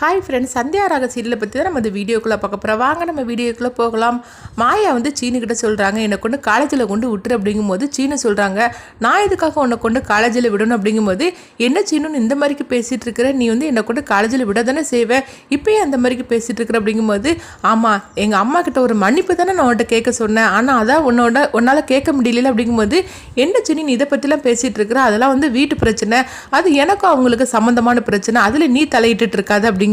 Hi friends, Sandhya ராக சீரியலை பற்றி தான் நம்ம இந்த வீடியோக்குள்ளே பார்க்க போகிறோம். வாங்க நம்ம வீடியோக்குள்ளே போகலாம். மாயா வந்து சீனுக்கிட்ட சொல்கிறாங்க, என்னை கொண்டு காலேஜில் கொண்டு விட்டுரு அப்படிங்கும்போது சீனு சொல்கிறாங்க, நான் இதுக்காக உன்னை கொண்டு காலேஜில் விடணும் அப்படிங்கும்போது, என்ன சீனுன்னு இந்த மாதிரிக்கு பேசிகிட்டு இருக்கிற, நீ வந்து என்னை கொண்டு காலேஜில் விட தானே செய்வேன், இப்போயே அந்த மாதிரிக்கு பேசிகிட்டு இருக்கிற அப்படிங்கும்போது, ஆமாம் எங்கள் அம்மா கிட்ட ஒரு மன்னிப்பு தானே நான் உன்கிட்ட கேட்க சொன்னேன், ஆனால் அதான் உன்னால் கேட்க முடியல அப்படிங்கும்போது, என்ன சீனி நீ இதை பற்றிலாம் பேசிகிட்டு இருக்கிற, அதெல்லாம் வந்து வீட்டு பிரச்சனை, அது எனக்கும் அவங்களுக்கு சம்மந்தமான பிரச்சனை, அதில் நீ தலையிட்டு இருக்காது அப்படிங்கிறாங்க.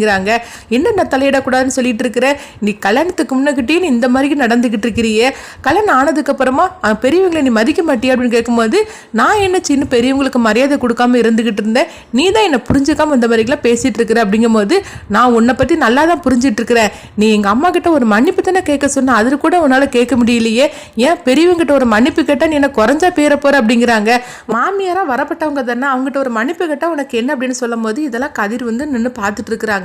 என்ன தலையிடக்கூடாதுன்னு சொல்லிட்டு இருக்கிற, நீ கல்யாணத்துக்கு முன்னகிட்டே நீ இந்த மாதிரி நடந்துகிட்டு இருக்கிறியே, கல்யாணம் ஆனதுக்கு அப்புறமா பெரியவங்களை நீ மதிக்க மாட்டியா அப்படின்னு கேட்கும்போது, நான் என்ன சின்ன பெரியவங்களுக்கு மரியாதை கொடுக்காம இருந்துகிட்டு இருந்தேன், நீ தான் என்னை புரிஞ்சுக்காம இந்த மாதிரிலாம் பேசிட்டு இருக்கிற அப்படிங்கும்போது, நான் உன்னை பற்றி நல்லா தான் புரிஞ்சிட்டு இருக்கிறேன், நீ எங்கள் அம்மா கிட்ட ஒரு மன்னிப்பு தானே கேட்க சொன்ன, அது கூட உன்னால் கேட்க முடியலையே, ஏன் பெரியவங்கிட்ட ஒரு மன்னிப்பு கேட்டால் நீ என்ன குறைஞ்சா பேர போற அப்படிங்கிறாங்க. மாமியாரா வரப்பட்டவங்க தானே, அவங்ககிட்ட ஒரு மன்னிப்பு கேட்டால் உனக்கு என்ன அப்படின்னு சொல்லும் போது, இதெல்லாம் கதிர் வந்து நின்று பார்த்துட்டு இருக்கிறாங்க.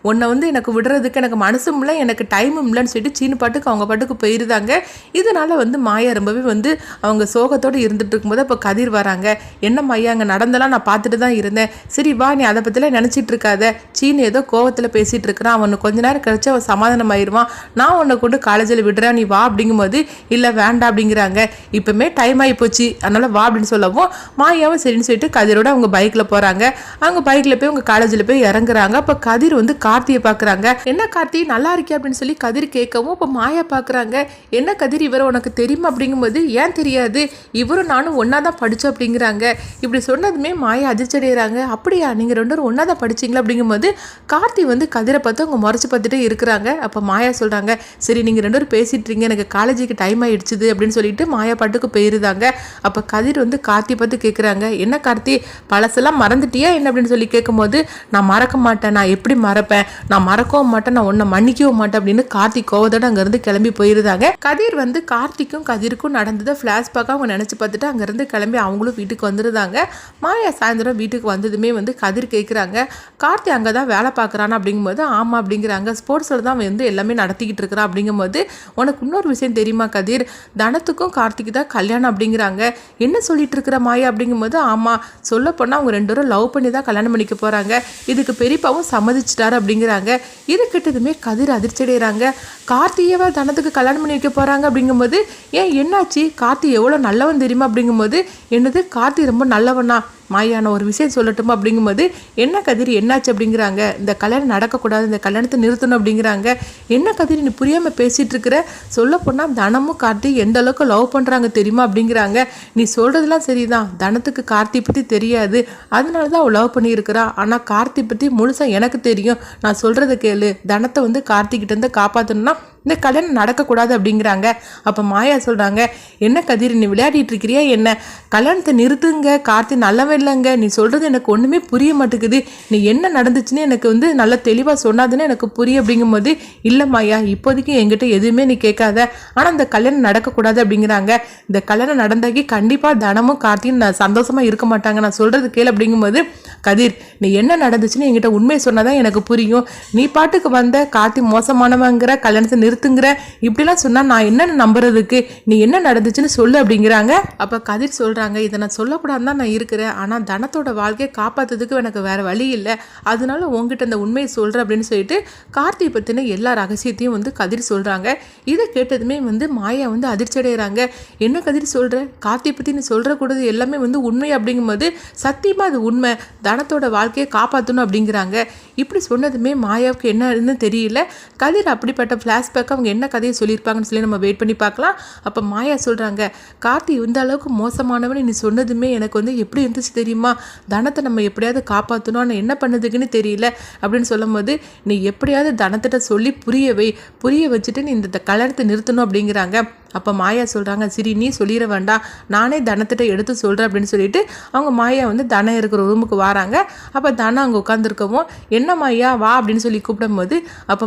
உன்னை வந்து எனக்கு விடுறதுக்கு எனக்கு மனசும் இல்லை, எனக்கு டைமும் இல்லைன்னு சொல்லிட்டு சீனு பாட்டுக்கு அவங்க பாட்டுக்கு போயிருந்தாங்க. இதனால வந்து மாயா ரொம்பவே வந்து அவங்க சோகத்தோடு இருந்துட்டு இருக்கும்போது அப்போ கதிர் வராங்க. என்ன மாயா அங்கே நடந்தெல்லாம் நான் பார்த்துட்டு தான் இருந்தேன், சரி வா நீ அதை பற்றிலாம் நினச்சிட்டு இருக்காத, சீனு ஏதோ கோவத்தில் பேசிகிட்டு இருக்கிறான், அவனு கொஞ்ச நேரம் கழிச்சு அவன் சமாதானம் ஆயிடுவான், நான் உன்னை கொண்டு காலேஜில் விடுறேன் நீ வா அப்படிங்கும்போது, இல்லை வேண்டாம் அப்படிங்கிறாங்க. இப்போமே டைம் ஆகி போச்சு அதனால் வா அப்படின்னு சொல்லவும், மாயாவும் சரின்னு சொல்லிட்டு கதிரோட அவங்க பைக்கில் போகிறாங்க. அவங்க பைக்கில் போய் அவங்க காலேஜில் போய் இறங்குறாங்க. அப்போ கதிர் வந்து கார்த்தியை பார்க்குறாங்க. என்ன கார்த்தி நல்லா இருக்கே அப்படின்னு சொல்லி கதிர் கேட்கவும், இப்போ மாயா பார்க்குறாங்க. என்ன கதிர் இவரை உனக்கு தெரியுமா அப்படிங்கும்போது, ஏன் தெரியாது, இவரும் நானும் ஒன்றா தான் படித்தோம் அப்படிங்கிறாங்க. இப்படி சொன்னதுமே மாயா அதிர்ச்சி அடைகிறாங்க. அப்படியா நீங்கள் ரெண்டு பேரும் ஒன்றா தான் படிச்சிங்களா அப்படிங்கும்போது, கார்த்தி வந்து கதிரை பார்த்து அவங்க முறைச்சி பார்த்துட்டே இருக்கிறாங்க. அப்போ மாயா சொல்கிறாங்க, சரி நீங்கள் ரெண்டு பேரும் பேசிட்டுருங்க, எனக்கு காலேஜுக்கு டைம் ஆகிடுச்சுது அப்படின்னு சொல்லிட்டு மாயா பாட்டுக்கு போயிருந்தாங்க. அப்போ கதிர் வந்து கார்த்தி பார்த்து கேட்குறாங்க, என்ன கார்த்தி பழசெல்லாம் மறந்துட்டியா என்ன அப்படின்னு சொல்லி கேட்கும்போது, நான் மறக்க மாட்டேன், நான் எப்படி மறப்பேன், நான் மறக்கவும் மாட்டேன், நான் உன்னை மன்னிக்கவும் மாட்டேன் அப்படின்னு கார்த்திக் கோவத்தோட அங்கேருந்து கிளம்பி போயிருந்தாங்க. கதிர் வந்து கார்த்திக்கும் கதிருக்கும் நடந்ததை ஃப்ளாஷ்பேக்காக அவங்க நினச்சி பார்த்துட்டு அங்கேருந்து கிளம்பி அவங்களும் வீட்டுக்கு வந்துருந்தாங்க. மாயா சாயந்தரம் வீட்டுக்கு வந்ததுமே வந்து கதிர் கேட்குறாங்க, கார்த்தி அங்கே தான் வேலை பார்க்குறானா அப்படிங்கும்போது, ஆமாம் அப்படிங்கிறாங்க, ஸ்போர்ட்ஸில் தான் வந்து எல்லாமே நடத்திக்கிட்டு இருக்கிறான் அப்படிங்கும்போது, உனக்கு இன்னொரு விஷயம் தெரியுமா கதிர், தனத்துக்கும் கார்த்திக்கு தான் கல்யாணம் அப்படிங்கிறாங்க. என்ன சொல்லிட்டு இருக்கிற மாயா அப்படிங்கும்போது, ஆமாம் சொல்லப்போனால் அவங்க ரெண்டு பேரும் லவ் பண்ணி தான் கல்யாணம் பண்ணிக்க போகிறாங்க, இதுக்கு பெரியப்பாவும் சம்மதிச்சிட்டாரு அப்படிங்கிறாங்க. இது கிட்டதுமே கதிர் அதிர்ச்சி அடைகிறாங்க. கார்த்தியவா தனத்துக்கு கல்யாணம் பண்ணி வைக்க போகிறாங்க அப்படிங்கும்போது, ஏன் என்னாச்சு, கார்த்தி எவ்வளோ நல்லவன் தெரியுமா அப்படிங்கும்போது, என்னது கார்த்தி ரொம்ப நல்லவனா, மாயான ஒரு விஷயம் சொல்லட்டுமா அப்படிங்கும்போது, என்ன கதிர் என்னாச்சு அப்படிங்கிறாங்க. இந்த கல்யாணம் நடக்கக்கூடாது, இந்த கல்யாணத்தை நிறுத்தணும் அப்படிங்கிறாங்க. என்ன கதிர் நீ புரியாமல் பேசிகிட்டு இருக்கிற, சொல்லப்போனால் தனமும் கார்த்தி எந்த அளவுக்கு லவ் பண்ணுறாங்க தெரியுமா அப்படிங்கிறாங்க. நீ சொல்கிறதுலாம் சரிதான், தனத்துக்கு கார்த்தி பற்றி தெரியாது, அதனால தான் அவள் லவ் பண்ணியிருக்கிறா, ஆனால் கார்த்தி பற்றி முழுசாக எனக்கு தெரியும், நான் சொல்கிறத கேளு, தனத்தை வந்து கார்த்திகிட்டேருந்து காப்பாற்றணும்னா இந்த கல்யாணம் நடக்கக்கூடாது அப்படிங்கிறாங்க. அப்போ மாயா சொல்கிறாங்க, என்ன கதிர் நீ விளையாடிட்டு இருக்கிறியா என்ன, கல்யாணத்தை நிறுத்துங்க, கார்த்தி நல்லவன் இல்லைங்க, நீ சொல்கிறது எனக்கு ஒன்றுமே புரிய மாட்டேங்குது, நீ என்ன நடந்துச்சுன்னு எனக்கு வந்து நல்லா தெளிவாக சொன்னாதுன்னு எனக்கு புரியும் அப்படிங்கும்போது, இல்லை மாயா இப்போதைக்கு என்கிட்ட எதுவுமே நீ கேட்காத, ஆனால் இந்த கல்யாணம் நடக்கக்கூடாது அப்படிங்கிறாங்க. இந்த கல்யாணம் நடந்தாக்கி கண்டிப்பாக தனமும் கார்த்தியும் நான் சந்தோஷமாக இருக்க மாட்டாங்க, நான் சொல்கிறது கேளு அப்படிங்கும்போது, கதிர் நீ என்ன நடந்துச்சுன்னு என்கிட்ட உண்மையை சொன்னாதான் எனக்கு புரியும், நீ பாட்டுக்கு வந்த கார்த்தி மோசமானவங்கிற, கல்யாணத்தை நிறுத்துங்கிற, இப்படிலாம் சொன்னால் நான் என்னென்ன நம்புறதுக்கு, நீ என்ன நடந்துச்சுன்னு சொல்லு அப்படிங்கிறாங்க. அப்போ கதிர் சொல்கிறாங்க, இதை நான் சொல்லக்கூடாதுன்னு தான் நான் இருக்கிறேன், ஆனால் தனத்தோட வாழ்க்கையை காப்பாற்றுறதுக்கு எனக்கு வேறு வழி இல்லை, அதனால உங்ககிட்ட அந்த உண்மையை சொல்கிறேன் அப்படின்னு சொல்லிட்டு கார்த்தி பற்றின எல்லா ரகசியத்தையும் வந்து கதிர் சொல்கிறாங்க. இதை கேட்டதுமே வந்து மாயா வந்து அதிர்ச்சி அடைகிறாங்க. என்ன கதிர் சொல்கிற, கார்த்தி பற்றி நீ சொல்கிற கூடது எல்லாமே வந்து உண்மை அப்படிங்கும்போது, சத்தியமாக அது உண்மை, தனத்தோட வாழ்க்கையை காப்பாற்றணும் அப்படிங்கிறாங்க. இப்படி சொன்னதுமே மாயாவுக்கு என்னன்னு தெரியல. கதிர் அப்படிப்பட்ட ஃப்ளாஷ்பேக் அவங்க என்ன கதையை சொல்லியிருப்பாங்கன்னு சொல்லி நம்ம வெயிட் பண்ணி பார்க்கலாம். அப்போ மாயா சொல்கிறாங்க, கார்த்தி இந்த அளவுக்கு மோசமானவன்னு நீ சொன்னதுமே எனக்கு வந்து எப்படி இருந்துச்சு தெரியுமா, தனத்தை நம்ம எப்படியாவது காப்பாற்றணும், ஆனால் என்ன பண்ணதுக்குன்னு தெரியல அப்படின்னு சொல்லும் போது, நீ எப்படியாவது தனத்திட்ட சொல்லி புரிய வச்சுட்டு நீ இந்த கல்யாணத்தை நிறுத்தணும் அப்படிங்கிறாங்க. அப்போ மாயா சொல்கிறாங்க, சரி நீ சொல்லிட வேண்டாம், நானே தனத்திட்ட எடுத்து சொல்கிறேன் அப்படின்னு சொல்லிட்டு அவங்க மாயா வந்து தனம் இருக்கிற ரூமுக்கு வராங்க. அப்போ தனம் அங்கே உட்காந்துருக்கவும், என்ன மாயா வா அப்படின்னு சொல்லி கூப்பிடும்போது, அப்போ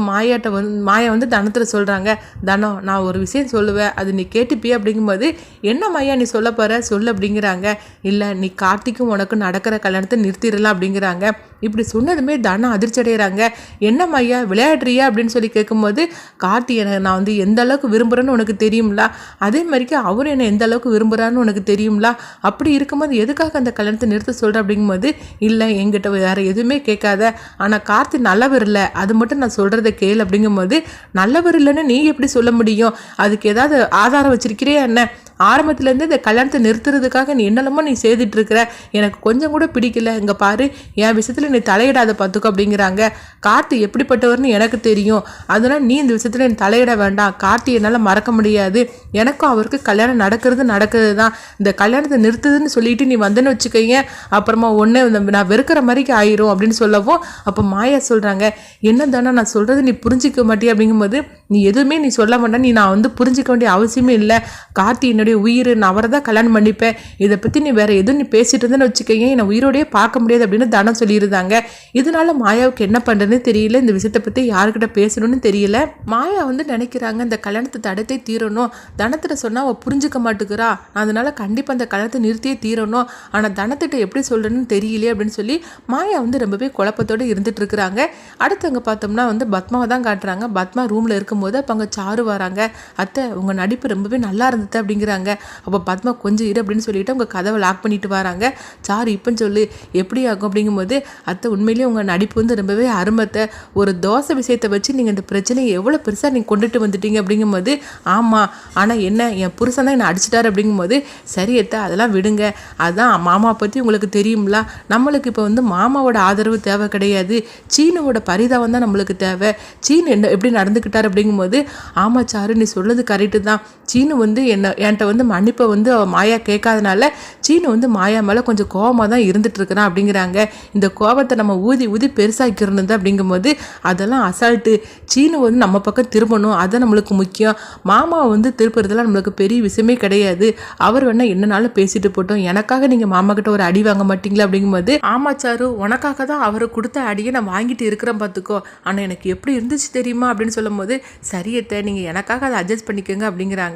மாயா வந்து தனத்தில் சொல்கிறாங்க, தனம் நான் ஒரு விஷயம் சொல்லுவேன், அது நீ கேட்டுப்பிய அப்படிங்கும்போது, என்ன மாயா நீ சொல்ல போகிற சொல்லு அப்படிங்கிறாங்க. இல்லை நீ கார்த்திக்கும் உனக்கு நடக்கிற கல்யாணத்தை நிறுத்திடலாம் அப்படிங்கிறாங்க. இப்படி சொன்னதுமே தனம் அதிர்ச்சி அடைகிறாங்க. என்ன மையா விளையாடுறியா அப்படின்னு சொல்லி கேட்கும்போது, கார்த்தி என்னை நான் வந்து எந்த அளவுக்கு விரும்புகிறேன்னு உனக்கு தெரியும்ல, அதே மாதிரிக்கு அவரும் என்னை எந்த அளவுக்கு விரும்புகிறான்னு உனக்கு தெரியும்ல, அப்படி இருக்கும்போது எதுக்காக அந்த கல்யாணத்தை நிறுத்த சொல்கிற அப்படிங்கும்போது, இல்லை என்கிட்ட வேறு எதுவுமே கேட்காத, ஆனால் கார்த்தி நல்லவர் இல்லை, அது மட்டும் நான் சொல்கிறத கேள் அப்படிங்கும்போது, நல்லவர் இல்லைன்னு நீ எப்படி சொல்ல முடியும், அதுக்கு ஏதாவது ஆதாரம் வச்சிருக்கிறியா என்ன, ஆரம்பத்துலேருந்து இந்த கல்யாணத்தை நிறுத்துறதுக்காக நீ என்னெல்லாமோ நீ செய்துட்டு இருக்கிற, எனக்கு கொஞ்சம் கூட பிடிக்கல, இங்கே பாரு என் விஷயத்தில் நீ தலையிடாத பார்த்துக்கோ அப்படிங்கிறாங்க. கார்த்தி எப்படிப்பட்டவர்னு எனக்கு தெரியும், அதனால் நீ இந்த விஷயத்தில் நீ தலையிட வேண்டாம், கார்த்தி என்னால் மறக்க முடியாது, எனக்கும் அவருக்கு கல்யாணம் நடக்கிறது தான், இந்த கல்யாணத்தை நிறுத்துதுன்னு சொல்லிட்டு நீ வந்தேன்னு வச்சுக்கோங்க, அப்புறமா ஒன்று நான் வெறுக்கிற மாதிரிக்கு ஆயிரும் அப்படின்னு சொல்லவும், அப்போ மாயா சொல்கிறாங்க, என்ன தானே நான் சொல்கிறது நீ புரிஞ்சிக்க மாட்டே அப்படிங்கும்போது, நீ எதுவுமே நீ சொல்ல மாட்டேன், நீ நான் வந்து புரிஞ்சிக்க வேண்டிய அவசியமே இல்லை, கார்த்தி என்னுடைய உயிர், நான் அவரை தான் கல்யாணம் பண்ணிப்பேன், இதை பற்றி நீ வேற எதுவும் நீ பேசிட்டு இருந்தேன்னு வச்சுக்கோங்க, என்னை உயிரோடையே பார்க்க முடியாது அப்படின்னு தனம் சொல்லியிருந்தாங்க. இதனால மாயாவுக்கு என்ன பண்ணுறதுன்னு தெரியல, இந்த விஷயத்தை பற்றி யாருக்கிட்ட பேசணும்னு தெரியல. மாயா வந்து நினைக்கிறாங்க இந்த கல்யாணத்தை தடுத்தே தீரணும், தனத்திட்ட சொன்னால் அவள் புரிஞ்சுக்க மாட்டேங்கிறா, அதனால கண்டிப்பாக அந்த கல்யாணத்தை நிறுத்தியே தீரணும், ஆனால் தனத்திட்ட எப்படி சொல்கிறேன்னு தெரியலையே அப்படின்னு சொல்லி மாயா வந்து ரொம்பவே குழப்பத்தோடு இருந்துட்டு இருக்கிறாங்க. அடுத்து அங்கே பார்த்தோம்னா வந்து பத்மாவை தான் காட்டுறாங்க. பத்மா ரூமில் இருக்கும்போது அப்போ அங்கே சாரு வராங்க. அத்தை உங்கள் நடிப்பு ரொம்பவே நல்லா இருந்தது அப்படிங்கிறாங்க. அப்போ பத்மா கொஞ்சம் இரு அப்படின்னு சொல்லிட்டு அவங்க கதவை லாக் பண்ணிட்டு வராங்க. சாரு இப்போன்னு சொல்லு எப்படி ஆகும் அப்படிங்கும்போது, அத்தை உண்மையிலேயே உங்கள் நடிப்பு வந்து ரொம்பவே அருமத்தை, ஒரு தோசை விஷயத்தை வச்சு நீங்கள் இந்த பிரச்சனையை எவ்வளோ பெருசாக நீங்கள் கொண்டுட்டு வந்துட்டீங்க அப்படிங்கும்போது, ஆமாம் ஆனால் என்ன என் புருஷன் தான் என்னை அடிச்சிட்டாரு அப்படிங்கும்போது, சரி அத்தை அதெல்லாம் விடுங்க, அதுதான் மாமா பற்றி உங்களுக்கு தெரியும்ல, நம்மளுக்கு இப்போ வந்து மாமாவோட ஆதரவு தேவை கிடையாது, சீனுவோட பரிதாபம் தான் நம்மளுக்கு தேவை, சீனு என்ன எப்படி நடந்துக்கிட்டார் அப்படிங்கும்போது, ஆமாம் சாரு நீ சொல்றது கரெக்டு தான், சீனு வந்து என்கிட்ட வந்து மன்னிப்பை வந்து மாயா கேட்காதனால சீனு வந்து மாயா மேலே கொஞ்சம் கோபமாக தான் இருந்துட்டு இருக்கிறான் அப்படிங்கிறாங்க. இந்த கோபத்தை நம்ம ஊதி ஊதி பெருசாக்கிருந்தது அப்படிங்கும்போது, அதெல்லாம் அசால்ட்டு, சீனு வந்து நம்ம பக்கம் திரும்பணும், அதுதான் நம்மளுக்கு முக்கியம், மாமாவை வந்து திருப்புறதுலாம் நம்மளுக்கு பெரிய விஷயமே கிடையாது, அவர் வேணா என்னனாலும் பேசிட்டு போட்டோம், எனக்காக நீங்கள் மாமா கிட்ட ஒரு அடி வாங்க மாட்டீங்களா அப்படிங்கும்போது, ஆமா சாரு உனக்காக தான் அவரை கொடுத்த அடியை நான் வாங்கிட்டு இருக்கிறேன் பார்த்துக்கோ, ஆனால் எனக்கு எப்படி இருந்துச்சு தெரியுமா அப்படின்னு சொல்லும் போது, சரியத்தை நீங்கள் எனக்காக அதை அட்ஜஸ்ட் பண்ணிக்கோங்க அப்படிங்கிறாங்க.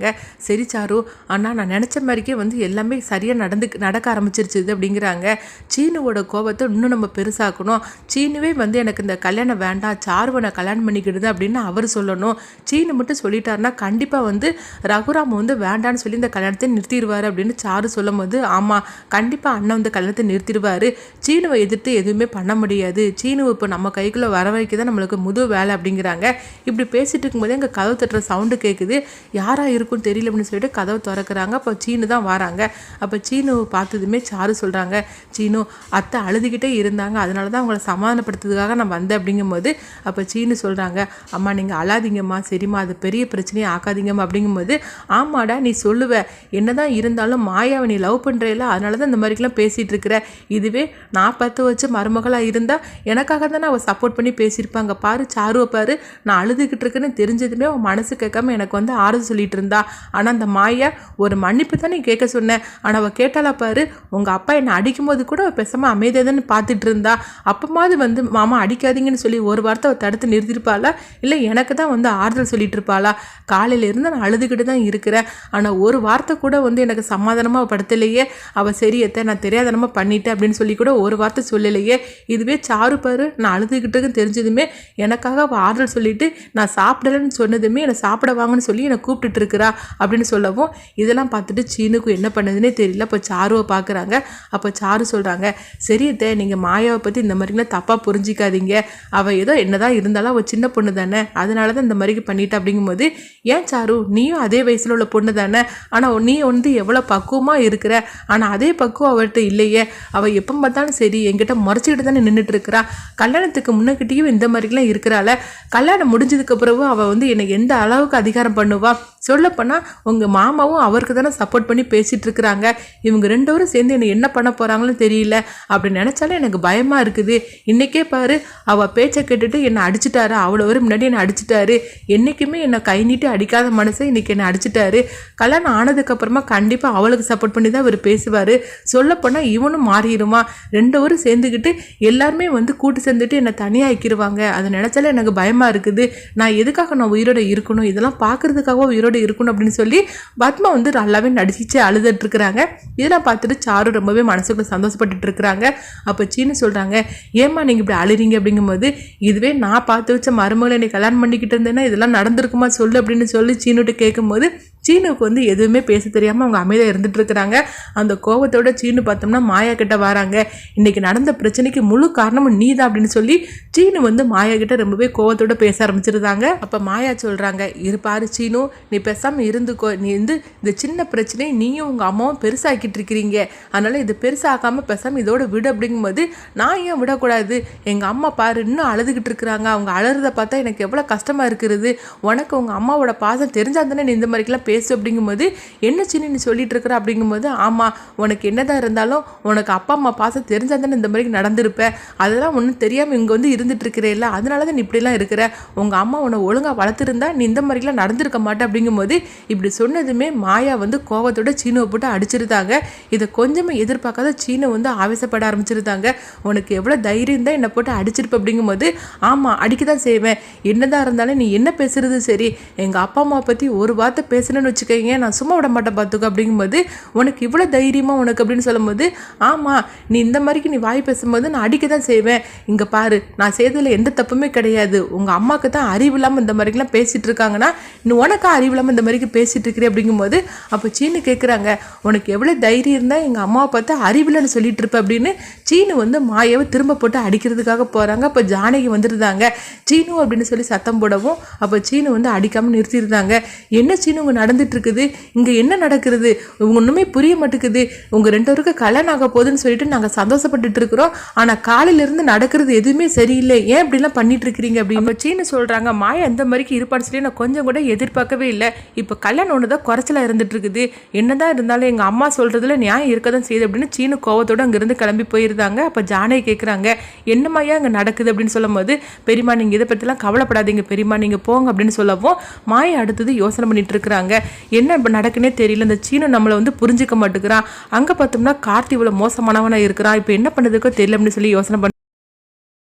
சரி சாரு ஆனால் நான் நினச்ச மாதிரிக்கே வந்து எல்லாமே சரியாக நடக்க ஆரம்பிச்சிருச்சு அப்படிங்கிறாங்க. சீனுவோட கோபத்தை இன்னும் நம்ம பெருசாக்கணும், சீனுவே வந்து எனக்கு இந்த கல்யாணம் வேண்டாம், சாருவை நான் கல்யாணம் பண்ணிக்கிடுது அப்படின்னு அவர் சொல்லணும், சீனு மட்டும் சொல்லிட்டாருன்னா கண்டிப்பாக வந்து ரகுராம் வந்து வேண்டான்னு சொல்லி இந்த கல்யாணத்தை நிறுத்திடுவார் அப்படின்னு சாரு சொல்லும் போது, ஆமாம் கண்டிப்பாக அண்ணன் வந்து கல்யாணத்தை நிறுத்திடுவார், சீனுவை எதிர்த்து எதுவுமே பண்ண முடியாது, சீனு இப்போ நம்ம கைக்குள்ளே வர வைக்க தான் நம்மளுக்கு முது வேலை அப்படிங்கிறாங்க. இப்படி பேசிட்டு இருக்கும்போது எங்கள் கதவு தட்டுற சவுண்டு கேட்குது, யாராக இருக்குன்னு தெரியல அப்படின்னு சொல்லிட்டு கதவை திறக்கிறாங்க. அப்போ சீனு தான் வராங்க. அப்போ சீனு பார்த்ததுமே சாரு சொல்கிறாங்க, சீனு அத்தை அழுதுகிட்டே இருந்தாங்க, அதனால தான் அவங்கள சமாதானப்படுத்துறதுக்காக நான் வந்தேன் அப்படிங்கும்போது, அப்போ சீனு சொல்கிறாங்க, அம்மா நீங்கள் அழாதீங்கம்மா, சரிம்மா அது பெரிய பிரச்சனையே ஆக்காதீங்கம்மா அப்படிங்கும்போது, ஆமாடா நீ சொல்லுவ, என்னதான் இருந்தாலும் மாயாவை நீ லவ் பண்ணுறேல, அதனால தான் இந்த மாதிரிக்கெலாம் பேசிகிட்டு இருக்கிற, இதுவே நான் பார்த்து வச்சு மருமகளாக இருந்தால் எனக்காக தானே அவள் சப்போர்ட் பண்ணி பேசியிருப்பாங்க, பாரு சாருவை பாரு நான் அழுதுகிட்டு இருக்குன்னு தெரிஞ்சதுமே அவன் மனசு கேட்காம எனக்கு வந்து ஆறுதல் சொல்லிட்டு இருந்தா, ஆனால் அந்த மாயா ஒரு மன்னிப்பு தான் நீ கேட்க சொன்னேன், ஆனால் அவள் கேட்டாலா பாரு, உங்கள் அப்பா என்னை அடிக்கும் போது கூட அவள் பேசாமல் அமைதியாக தானே பார்த்துட்டு இருந்தா, அப்பமாவது வந்து மாமா அடிக்காதீங்கன்னு சொல்லி ஒரு வார்த்தை அவள் தடுத்து நிறுத்திருப்பாளா, இல்லை எனக்கு தான் வந்து ஆறுதல் சொல்லிட்டு இருப்பாளா, காலையிலேருந்து நான் அழுதுகிட்டு தான் இருக்கிறேன், ஆனால் ஒரு வார்த்தை கூட வந்து எனக்கு சமாதானமாக படுத்தலையே, அவள் சரியத்தை நான் தெரியாதனமாக பண்ணிட்டேன் அப்படின்னு சொல்லி கூட ஒரு வார்த்தை சொல்லலையே, இதுவே சாரு பாரு நான் அழுதுகிட்டுன்னு தெரிஞ்சதுமே எனக்காக அவள் ஆறுதல் சொல்லிட்டு நான் சாப்பிடலன்னு சொன்னதுமே என்னை சாப்பிட வாங்கன்னு சொல்லி என்னை கூப்பிட்டுட்டு இருக்கிறா அப்படின்னு சொல்லவும், இதெல்லாம் பார்த்துட்டு சீனுக்கு என்ன பண்ணதுன்னே தெரியல. அப்போ சாருவை பார்க்குறாங்க. அப்போ சாரு சொல்கிறாங்க, சரியத்தை நீங்கள் மாயாவை பற்றி இந்த மாதிரிலாம் தப்பாக புரிஞ்சிக்காதீங்க, அவள் ஏதோ என்னதான் இருந்தாலும் அவள் சின்ன பொண்ணு தானே, அதனால தான் இந்த மாதிரி பண்ணிட்டா அப்படிங்கும்போது, ஏன் சாரு நீயும் அதே வயசில் உள்ள பொண்ணு தானே, ஆனால் நீ வந்து எவ்வளோ பக்குவமாக இருக்கிற, ஆனால் அதே பக்குவம் அவர்கிட்ட இல்லையே, அவள் எப்போ பார்த்தாலும் சரி என்கிட்ட முறைச்சிக்கிட்டு தானே நின்றுட்டு இருக்கிறா, கல்யாணத்துக்கு முன்னக்கிட்டேயும் இந்த மாதிரிலாம் இருக்கிறாள், கல்யாணம் முடிஞ்சதுக்கு பிறகு அவள் வந்து என்னை எந்த அளவுக்கு அதிகாரம் பண்ணுவா, சொல்லப்போனால் உங்கள் மாமாவும் அவருக்கு தானே சப்போர்ட் பண்ணி பேசிகிட்டு இருக்கிறாங்க, இவங்க ரெண்டு பேரும் சேர்ந்து என்னை என்ன பண்ண போகிறாங்களும் தெரியல, அப்படி நினச்சாலும் எனக்கு பயமாக இருக்குது, இன்றைக்கே பாரு அவள் பேச்சை கேட்டுட்டு என்னை அடிச்சிட்டாரு, அவ்வளோ வரும் முன்னாடி என்னை அடிச்சிட்டாரு, என்றைக்குமே என்னை கை நீட்டி அடிக்காத மனசை இன்றைக்கி என்னை அடிச்சிட்டாரு, கல்யாணம் ஆனதுக்கப்புறமா கண்டிப்பாக அவளுக்கு சப்போர்ட் பண்ணி தான் அவர் பேசுவார், சொல்லப்போனால் இவனும் மாறிடுமா, ரெண்டு பேரும் சேர்ந்துக்கிட்டு எல்லாருமே வந்து கூட்டு சேர்ந்துட்டு என்னை தனியாகிக்கிடுவாங்க, அதை நினச்சாலே எனக்கு பயமாக இருக்குது, நான் எதுக்காக எதுக்காக நான் உயிரோட இருக்கணும், இதெல்லாம் பார்க்கறதுக்காக உயிரோட இருக்கணும் அப்படின்னு சொல்லி பத்மா வந்து நல்லாவே நடிச்சு அழுதுட்டு இருக்கிறாங்க. இதெல்லாம் பார்த்துட்டு சாரு ரொம்பவே மனசுக்குள்ள சந்தோஷப்பட்டுட்டு இருக்கிறாங்க. அப்போ சீனு சொல்கிறாங்க, ஏம்மா நீங்கள் இப்படி அழுறீங்க அப்படிங்கும்போது, இதுவே நான் பார்த்து வச்ச மருமகளை என்னை கல்யாணம் பண்ணிக்கிட்டு இருந்தேன்னா இதெல்லாம் நடந்திருக்குமா சொல்லு அப்படின்னு சொல்லி சீனுட்டு கேட்கும்போது சீனுக்கு வந்து எதுவுமே பேச தெரியாமல் அவங்க அமைதியாக இருந்துட்டு இருக்கிறாங்க. அந்த கோபத்தோட சீனு பார்த்தோம்னா மாயா கிட்ட வராங்க. இன்னைக்கு நடந்த பிரச்சனைக்கு முழு காரணமும் நீ தான் அப்படின்னு சொல்லி சீனு வந்து மாயா கிட்ட ரொம்பவே கோபத்தோட பேச ஆரம்பிச்சிருந்தாங்க. அப்போ மாயா சொல்கிறாங்க, இருப்பாரு சீனு, நீ பேசாமல் இருந்துக்கோ, நீ வந்து இந்த சின்ன பிரச்சனையை நீயும் உங்கள் அம்மாவும் பெருசாக்கிட்டு இருக்கிறீங்க, அதனால் இது பெருசாக்காமல் பேசாமல் இதோட விடு அப்படிங்கும்போது, நான் ஏன் விடக்கூடாது, எங்கள் அம்மா பாரு இன்னும் அழுதுகிட்டு இருக்கிறாங்க, அவங்க அழுறதை பார்த்தா எனக்கு எவ்வளோ கஷ்டமாக இருக்கிறது, உனக்கு உங்கள் அம்மாவோட பாசம் தெரிஞ்சால் தானே நீ இந்த மாதிரிக்கெல்லாம் பேசு அப்படிங்கும்போது, என்ன சின்ன நீ சொல்லிட்டு இருக்கிற அப்படிங்கும்போது, ஆமாம் உனக்கு என்னதான் இருந்தாலும் உனக்கு அப்பா அம்மா பாசம் தெரிஞ்சால் தானே இந்த மாதிரி நடந்திருப்பேன், அதெல்லாம் ஒன்றும் தெரியாமல் இங்கே வந்து இருந்துட்டு இருக்கிறேல்ல, அதனால தான் நீ இப்படிலாம் இருக்கிற, உங்கள் அம்மா உன்னை ஒழுங்காக வளர்த்துருந்தா நீ இந்த மாதிரிலாம் நடந்திருக்க மாட்டேன் அப்படிங்கும்போது, இப்படி சொன்னதுமே மாயா வந்து கோபத்தோட சீனுவை போட்டு அடிச்சிருந்தாங்க. இதை கொஞ்சமே எதிர்பார்க்காத சீனு வந்து ஆவேசப்பட ஆரம்பிச்சிருந்தாங்க. உனக்கு எவ்வளோ தைரியம் தான் என்னை போட்டு அடிச்சிருப்ப அப்படிங்கும்போது, ஆமாம் அடிக்க தான் செய்வேன், என்னதான் இருந்தாலும் நீ என்ன பேசுறது சரி, எங்கள் அப்பா அம்மா பற்றி ஒரு வார்த்தை பேசணும்னு வச்சுக்கோங்க நான் சும்மா விட மாட்டேன் பார்த்துக்க அப்படிங்கும்போது, உனக்கு இவ்வளோ தைரியமாக உனக்கு அப்படின்னு சொல்லும்போது, ஆமாம் நீ இந்த மாதிரிக்கு நீ வாய் பேசும்போது நான் அடிக்க தான் செய்வேன், இங்கே பாரு நான் செய்ததில் எந்த தப்புமே கிடையாது, உங்கள் அம்மாவுக்கு தான் அறிவு இல்லாமல் இந்த மாதிரிலாம் பேசிகிட்டு இருக்காங்கன்னா நீ உனக்கா அறிவு இல்லாமல் இந்த மாதிரிக்கு பேசிகிட்டு இருக்கிறே அப்படிங்கும்போது, அப்போ சீனு கேட்குறாங்க, உனக்கு எவ்வளோ தைரியம் இருந்தால் எங்கள் அம்மாவை பார்த்தா அறிவில்லைன்னு சொல்லிட்டு இருப்ப அப்படின்னு சீனு வந்து மாயாவை திரும்ப போட்டு அடிக்கிறதுக்காக போகிறாங்க. அப்போ ஜானகி வந்துருந்தாங்க. சீனு அப்படின்னு சொல்லி சத்தம் போடவும் அப்போ சீனு வந்து அடிக்காமல் நிறுத்திருந்தாங்க. என்ன சீனு உங்க நடந்துட்டு இருக்குது, இங்கே என்ன நடக்கிறது, உங்க ஒன்றுமே புரிய மாட்டேங்குது, உங்கள் ரெண்டு பேருக்கு கல்யாணம் ஆக போகுதுன்னு சொல்லிட்டு நாங்கள் சந்தோஷப்பட்டுட்டு இருக்கிறோம், ஆனால் காலையிலேருந்து நடக்கிறது எதுவுமே சரியில்லை, ஏன் இப்படிலாம் பண்ணிட்டு இருக்கிறீங்க அப்படின்னு சீனு சொல்கிறாங்க. மாயா இந்த மாதிரிக்கு இருப்பான்னு சொல்லி நான் கொஞ்சம் கூட எதிர்பார்க்கவே இல்லை, இப்போ கல்யாணம் ஒன்று தான் குறைச்சலாக இருந்துட்டு இருக்குது, என்னதான் இருந்தாலும் எங்கள் அம்மா சொல்கிறதுல நியாயம் இருக்க தான் செய்யுது அப்படின்னு சீனு கோவத்தோடு அங்கேருந்து கிளம்பி போயிருந்தாங்க. அப்போ ஜானகி கேட்குறாங்க, என்னம்மையா அங்கே நடக்குது அப்படின்னு சொல்லும் போது, பெரியம்மா நீங்கள் இதை பற்றிலாம் கவலைப்படாதீங்க பெரியம்மா, நீங்கள் போங்க அப்படின்னு சொல்லவும் மாயா அடுத்தது யோசனை பண்ணிட்டு இருக்கிறாங்க. என்ன இப்போ நடக்குன்னே தெரியல, இந்த சீனு நம்மளை வந்து புரிஞ்சிக்க மாட்டேங்கிறான், அங்கே பார்த்தோம்னா கார்த்தி இவ்வளோ மோசமானவனாக இருக்கிறான், இப்போ என்ன பண்ணுறதுக்கோ தெரியல அப்படின்னு சொல்லி யோசனை